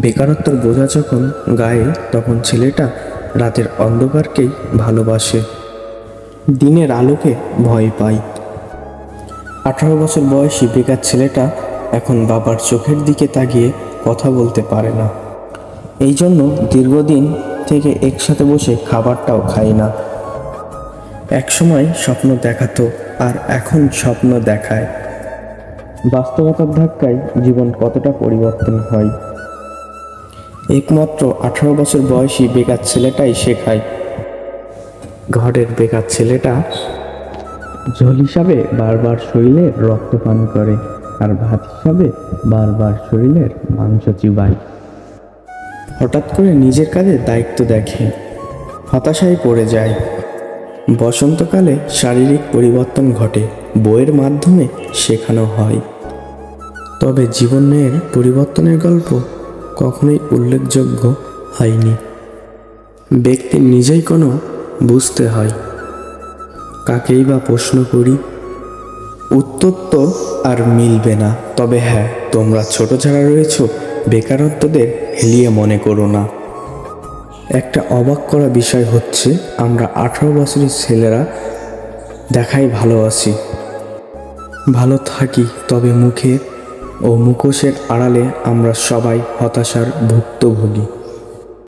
বেকারত্বের বোঝা যখন গায়ে, তখন ছেলেটা রাতের অন্ধকারকেই ভালোবাসে, দিনের আলোকে ভয় পায়। 18 বছর বয়সী বেকার ছেলেটা এখন বাবার চোখের দিকে তাকিয়ে কথা বলতে পারে না। এই জন্য দীর্ঘদিন থেকে একসাথে বসে খাবারটাও খায় না। একসময় স্বপ্ন দেখাতো, আর এখন স্বপ্ন দেখায়। বাস্তবতার ধাক্কায় জীবন কতটা পরিবর্তন হয়, একমাত্র 18 বছর বয়সী বেকার ছেলেটাই শেখায়। ঘরের বেকার ছেলেটা জল হিসাবে বারবার শরীরে রক্ত পান করে, আর ভাত হিসাবে বারবার শরীরের মাংস চিবায়। হঠাৎ করে নিজের কাঁধে দায়িত্ব দেখে, হতাশায় পড়ে যায়। বসন্তকালে শারীরিক পরিবর্তন ঘটে, বইয়ের মাধ্যমে শেখানো হয়। তবে জীবনের পরিবর্তনের গল্প কখনোই উল্লেখযোগ্য হয়নি। ব্যক্তির নিজেই কোনো বুঝতে হয়। কাকেই বা প্রশ্ন করি, উত্তর তো আর মিলবে না। তবে হ্যাঁ, তোমরা ছোট যারা রয়েছ, বেকারত্বদের হেলিয়ে মনে করো না। একটা অবাক করা বিষয় হচ্ছে, আমরা 18 বছরের ছেলেরা দেখাই ভালো আছি, ভালো থাকি, তবে মুখে ও মুখোশের আড়ালে আমরা সবাই হতাশার ভুক্তভোগী।